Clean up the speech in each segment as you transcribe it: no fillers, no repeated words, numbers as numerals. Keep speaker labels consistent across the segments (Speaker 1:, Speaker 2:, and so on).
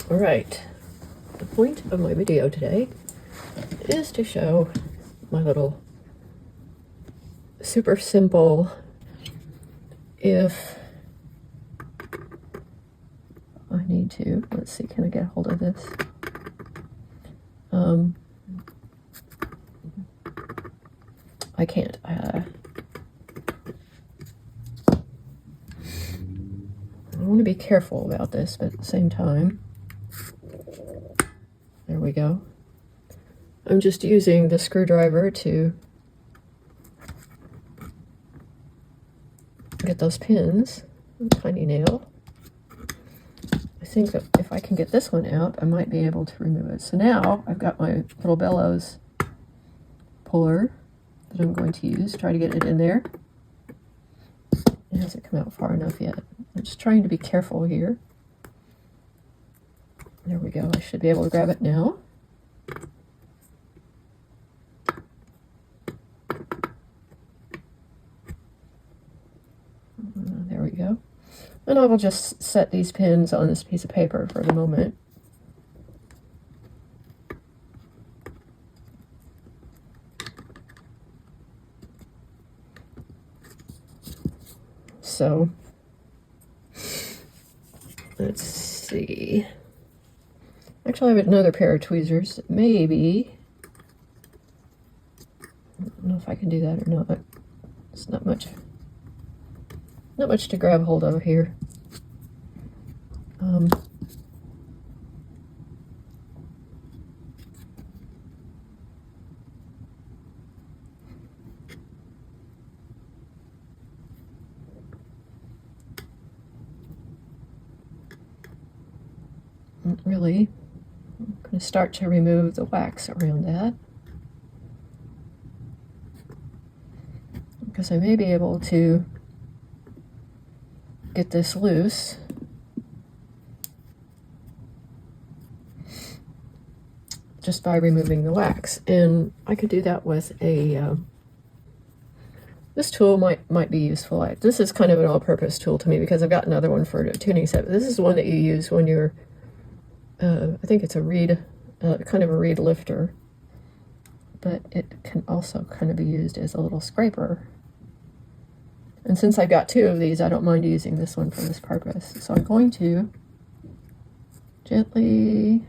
Speaker 1: All right, the point of my video today is to show my little super simple, if I need to, let's see, can I get a hold of this? I can't. I want to be careful about this, but at the same time, there we go. I'm just using the screwdriver to get those pins, tiny nail. I think that if I can get this one out, I might be able to remove it. So now I've got my little bellows puller that I'm going to use, try to get it in there. It hasn't come out far enough yet. I'm just trying to be careful here. There we go. I should be able to grab it now. There we go. And I will just set these pins on this piece of paper for the moment. So, let's see. Actually, I have another pair of tweezers. Maybe. I don't know if I can do that or not. It's not much to grab hold of here. Really, I'm going to start to remove the wax around that, because I may be able to get this loose just by removing the wax. And I could do that with a this tool might be useful. This is kind of an all-purpose tool to me, because I've got another one for a tuning set. This is the one that you use when you're I think it's a reed, kind of a reed lifter, but it can also kind of be used as a little scraper. And since I've got two of these, I don't mind using this one for this purpose. So I'm going to gently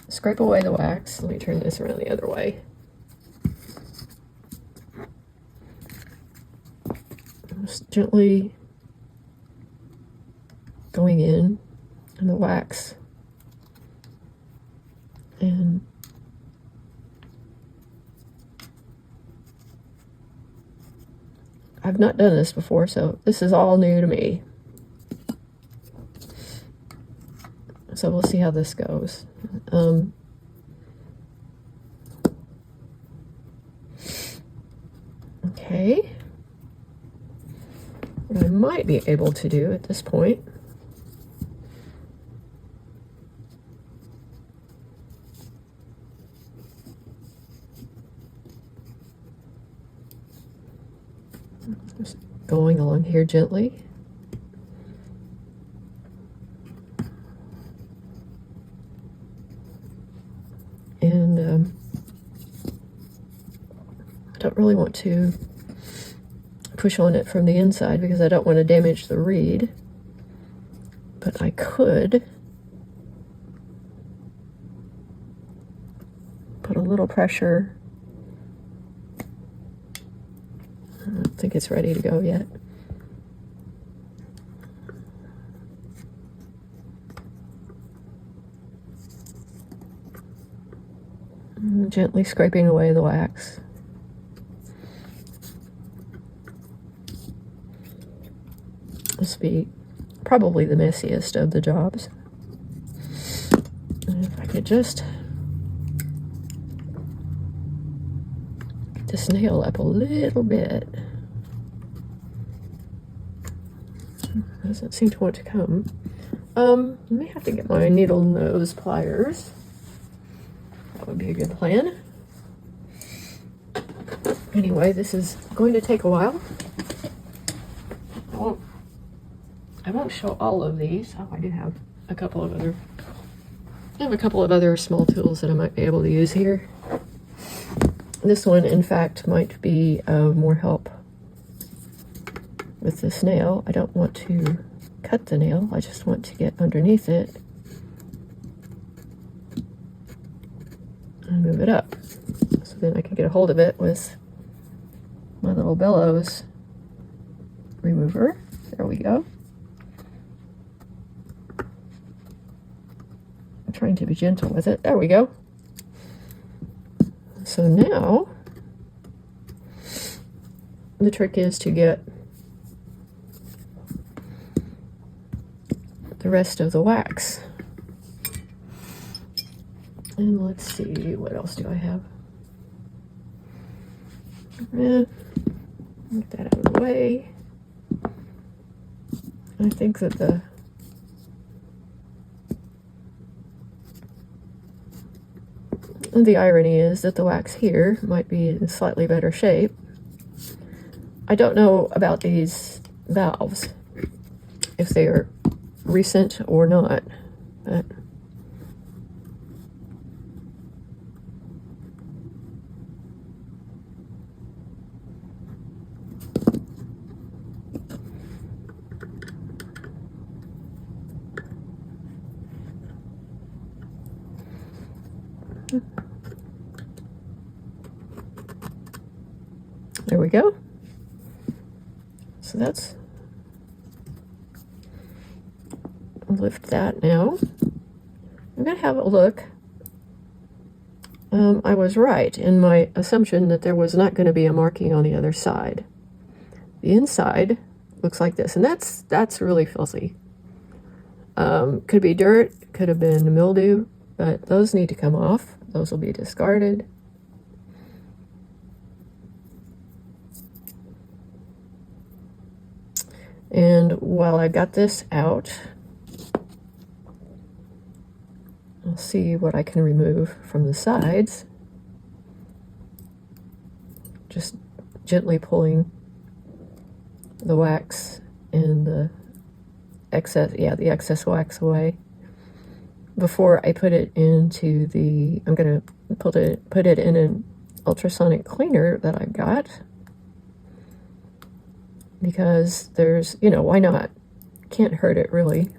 Speaker 1: scrape away the wax. Let me turn this around the other way. Just gently going in the wax, and I've not done this before, so this is all new to me. So we'll see how this goes. Okay. What I might be able to do at this point just going along here gently. And I don't really want to push on it from the inside because I don't want to damage the reed. But I could put a little pressure. I don't think it's ready to go yet. Gently scraping away the wax. This will be probably the messiest of the jobs. And if I could just get this nail up a little bit. Doesn't seem to want to come. I may have to get my needle nose pliers. That would be a good plan. Anyway, this is going to take a while. I won't show all of these. Oh, I do have a couple of other, I have a couple of other small tools that I might be able to use here. This one, in fact, might be of more help with this nail. I don't want to cut the nail, I just want to get underneath it and move it up. So then I can get a hold of it with my little bellows remover. There we go. I'm trying to be gentle with it. There we go. So now the trick is to get the rest of the wax. And let's see, what else do I have? Get that out of the way. I think that the irony is that the wax here might be in slightly better shape. I don't know about these valves, if they are recent or not, but there we go. So that's, I'll lift that now. I'm going to have a look. I was right in my assumption that there was not going to be a marking on the other side. The inside looks like this, and that's really filthy. Could be dirt, could have been mildew, but those need to come off. Those will be discarded. And while I got this out, I'll see what I can remove from the sides. Just gently pulling the wax and the excess wax away before I put it into the, I'm going to put it in an ultrasonic cleaner that I've got. Because there's, you know, why not? Can't hurt it really,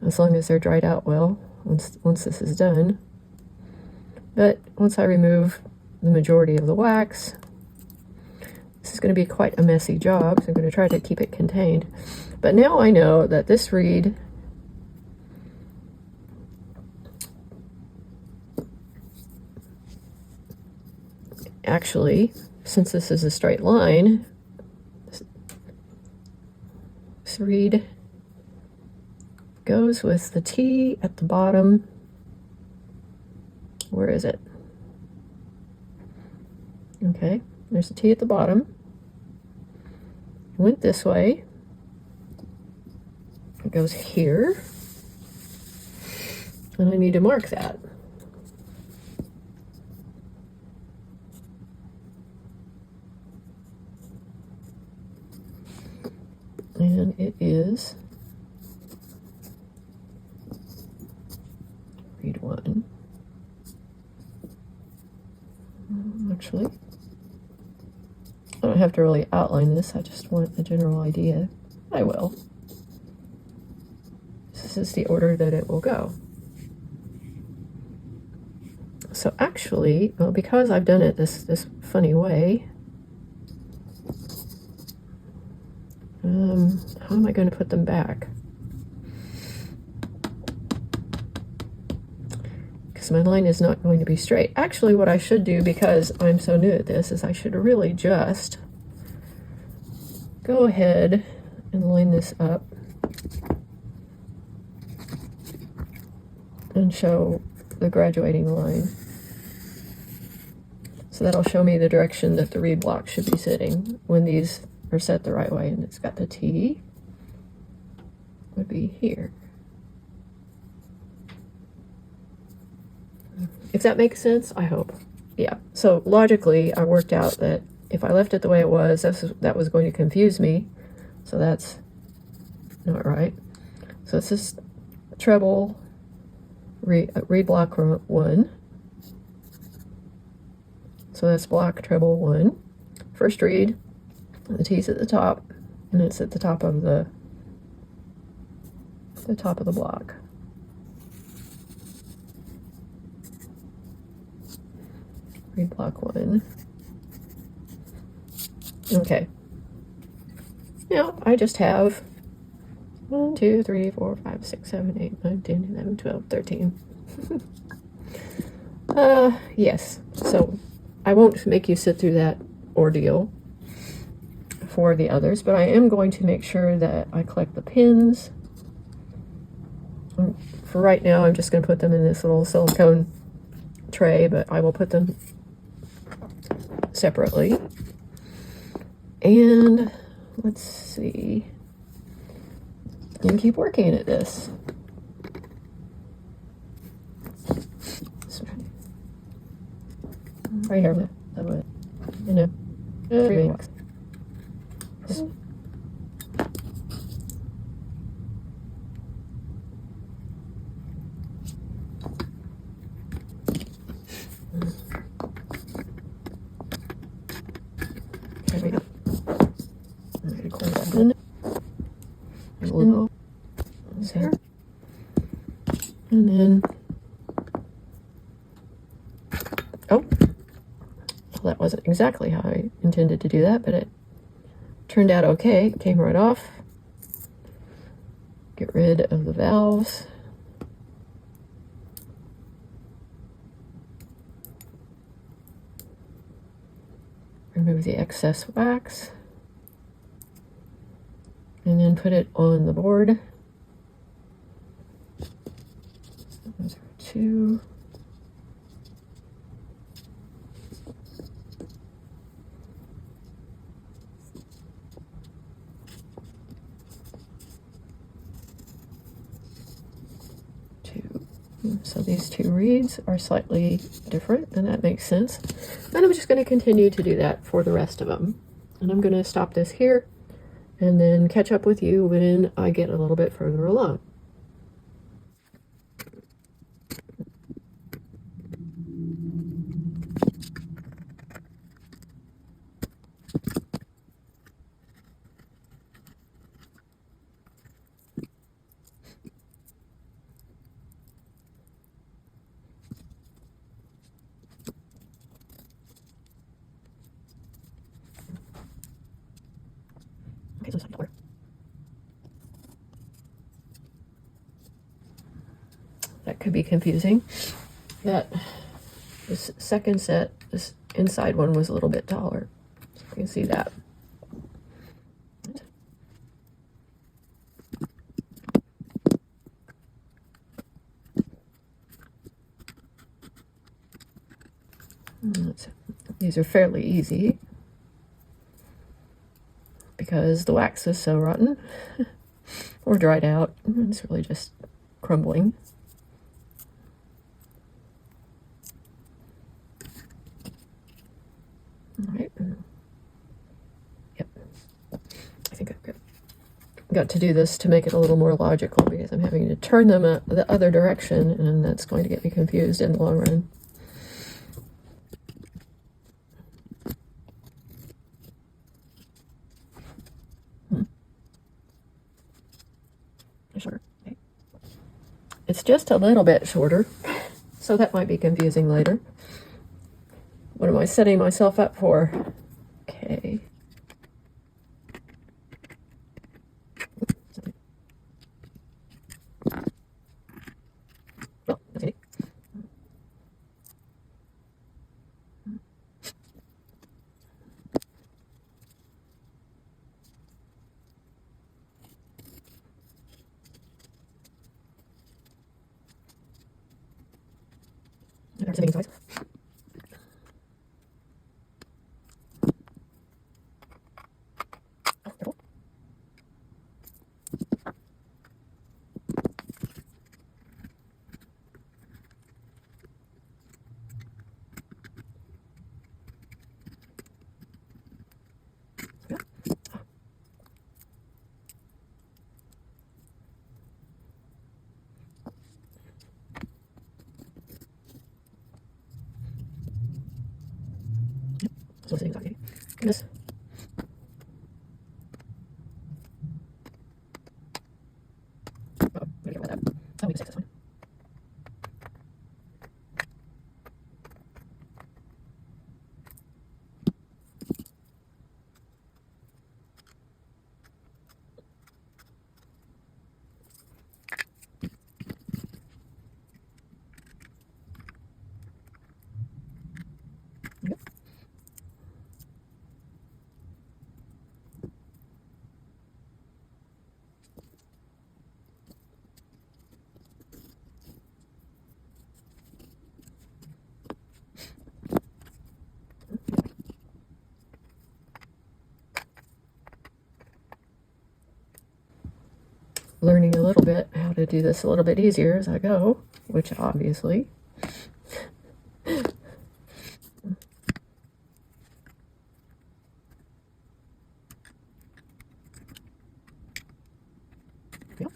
Speaker 1: as long as they're dried out well once this is done. But once I remove the majority of the wax, this is going to be quite a messy job, so I'm going to try to keep it contained. But now I know that this reed actually, since this is a straight line, this reed goes with the T at the bottom. Where is it? Okay, there's a T at the bottom. It went this way. It goes here. And I need to mark that. And it is read one. Actually, I don't have to really outline this, I just want a general idea. I will. This is the order that it will go. So actually, well, because I've done it this funny way, how am I going to put them back? Because my line is not going to be straight. Actually, what I should do, because I'm so new at this, is I should really just go ahead and line this up and show the graduating line. So that'll show me the direction that the reed block should be sitting when these are set the right way. And it's got the T would be here. If that makes sense, I hope. Yeah, so logically I worked out that if I left it the way it was, that was going to confuse me. So that's not right. So So this is treble, read block 1. So that's block treble 1. First read, the T's at the top, and it's at the top of the block. Read block 1. Okay. Now I just have 1, 2, 3, 4, 5, 6, 7, 8, 9, 10, 11, 12, 13. Yes. So I won't make you sit through that ordeal for the others, but I am going to make sure that I collect the pins. For right now, I'm just going to put them in this little silicone tray, but I will put them separately. And let's see. You can keep working at this. Right here, you know, there we go. And then, oh, well, that wasn't exactly how I intended to do that, but it turned out okay. It came right off. Get rid of the valves. Remove the excess wax. And then put it on the board. Those are 2. So these 2 reeds are slightly different, and that makes sense. And I'm just going to continue to do that for the rest of them. And I'm going to stop this here and then catch up with you when I get a little bit further along. Okay, so color. That could be confusing. That this second set, this inside one was a little bit taller. So you can see that. These are fairly easy because the wax is so rotten or dried out. It's really just crumbling. All right. Yep. I think I've got to do this to make it a little more logical because I'm having to turn them the other direction, and that's going to get me confused in the long run. Shorter. Okay. It's just a little bit shorter, so that might be confusing later. What am I setting myself up for? Okay. Oh, okay. Size. So things like this. Oh, I'm gonna get rid of that. Oh, we can save this one. Yep. Learning a little bit how to do this a little bit easier as I go, which obviously. Yep.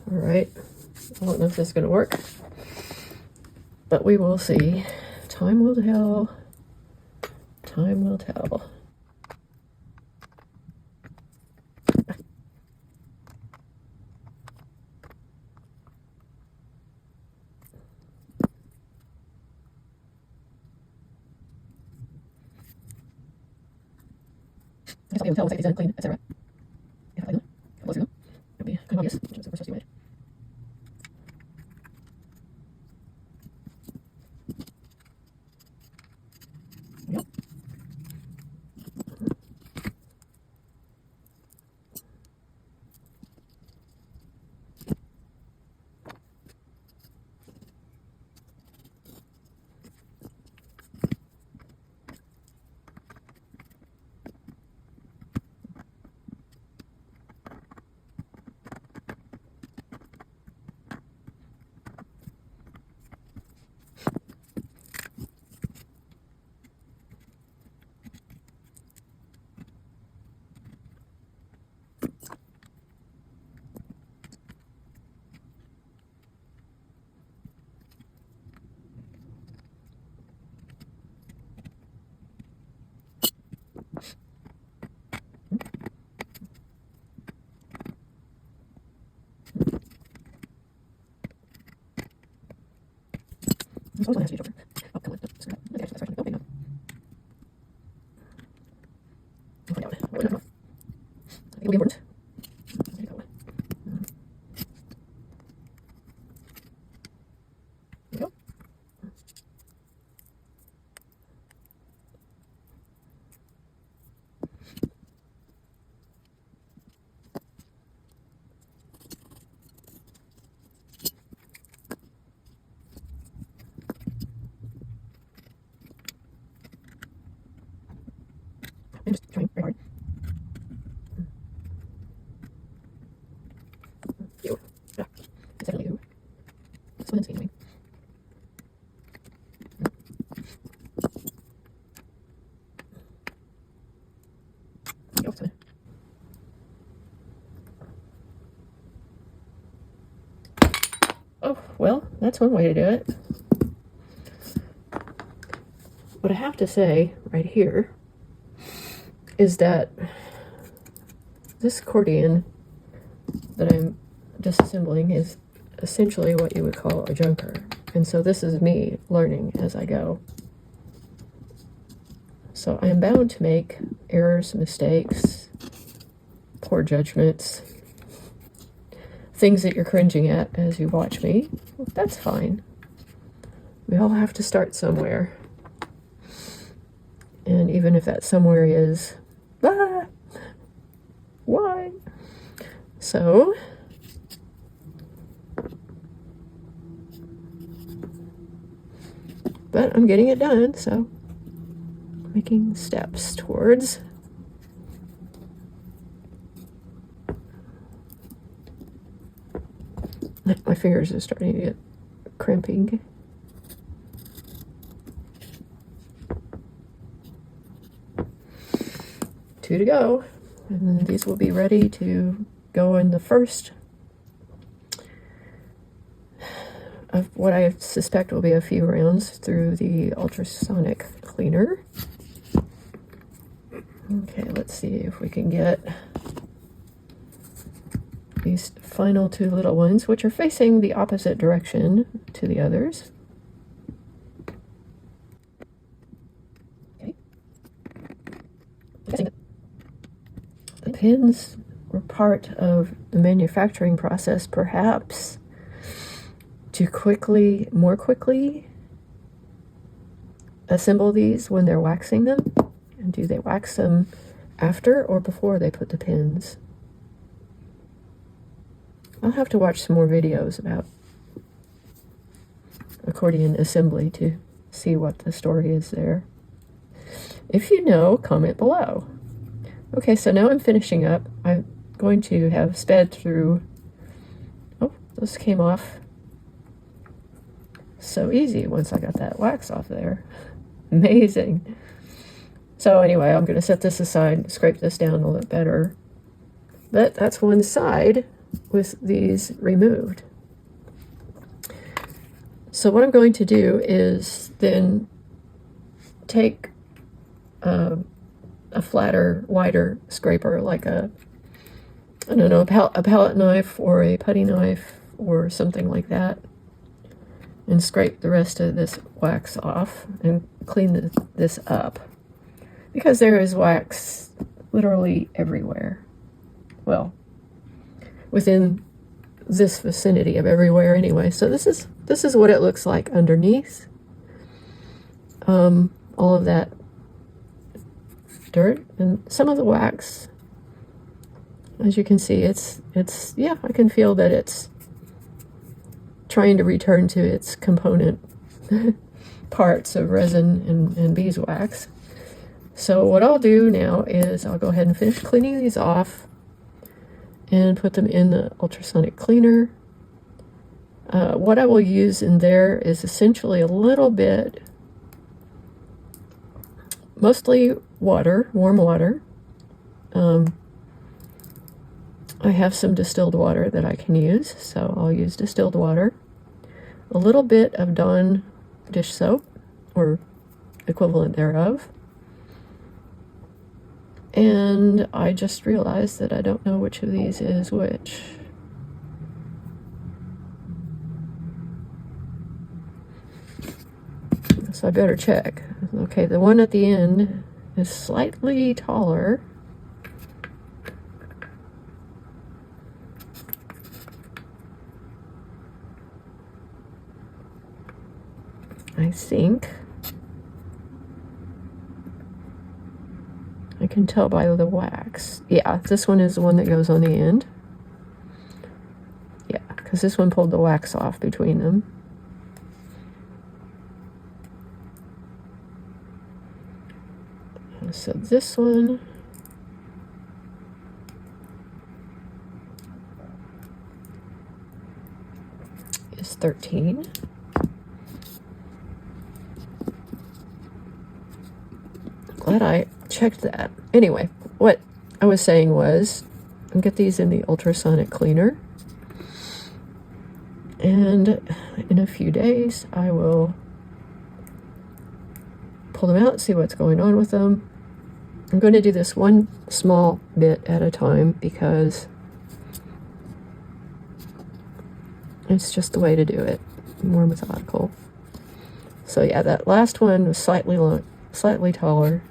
Speaker 1: All right, I don't know if this is going to work, but we will see. Time will tell. Time will tell. I guess I'll be able to tell once I get these in clean, etc. If I do, if I do, it'll be kind of obvious which is the first you made. Yep. I suppose one has to be over. Oh, come on. No, screw that. Okay, that's right. Okay, no. We'll find out. We'll know. It will be important. There you go. There you go. I'm just trying very hard. You. Yeah. It's definitely you. This one is anyway. Go, it's oh, well, that's one way to do it. What I have to say right here is that this accordion that I'm disassembling is essentially what you would call a junker. And so this is me learning as I go. So I am bound to make errors, mistakes, poor judgments, things that you're cringing at as you watch me. That's fine. We all have to start somewhere. And even if that somewhere is, why? So, but I'm getting it done, so making steps towards my fingers are starting to get crimping. Two to go, and then these will be ready to go in the first of what I suspect will be a few rounds through the ultrasonic cleaner. Okay, let's see if we can get these final two little ones, which are facing the opposite direction to the others. Okay. The pins were part of the manufacturing process, perhaps, to more quickly assemble these when they're waxing them. And do they wax them after or before they put the pins? I'll have to watch some more videos about accordion assembly to see what the story is there. If you know, comment below. Okay, so now I'm finishing up. I'm going to have sped through. Oh, those came off so easy once I got that wax off there. Amazing. So anyway, I'm going to set this aside, scrape this down a little better. But that's one side with these removed. So what I'm going to do is then take a flatter, wider scraper, like a palette knife or a putty knife or something like that, and scrape the rest of this wax off and clean this up, because there is wax literally everywhere. Well, within this vicinity of everywhere anyway. So this is what it looks like underneath. All of that dirt and some of the wax, as you can see, it's yeah, I can feel that it's trying to return to its component parts of resin and beeswax. So what I'll do now is I'll go ahead and finish cleaning these off and put them in the ultrasonic cleaner. What I will use in there is essentially a little bit, mostly water, warm water. I have some distilled water that I can use, so I'll use distilled water. A little bit of Dawn dish soap, or equivalent thereof. And I just realized that I don't know which of these is which. So I better check. Okay, the one at the end is slightly taller. I think. I can tell by the wax. Yeah, this one is the one that goes on the end. Yeah, because this one pulled the wax off between them. So this one is 13. Glad I checked that. Anyway, what I was saying was, I'll get these in the ultrasonic cleaner, and in a few days I will pull them out, see what's going on with them. I'm going to do this one small bit at a time because it's just the way to do it, more methodical. So yeah, that last one was slightly taller,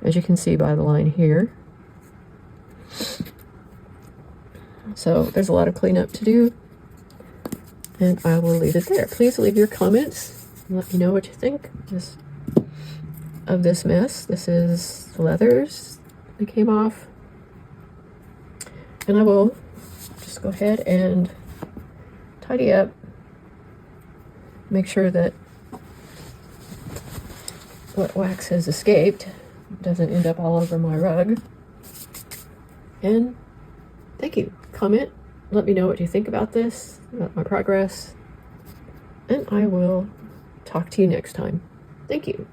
Speaker 1: as you can see by the line here. So there's a lot of cleanup to do, and I will leave it there. Please leave your comments and let me know what you think of this mess. This is the leathers that came off, and I will just go ahead and tidy up, make sure that what wax has escaped doesn't end up all over my rug. And thank you. Comment, let me know what you think about this, about my progress, and I will talk to you next time. Thank you.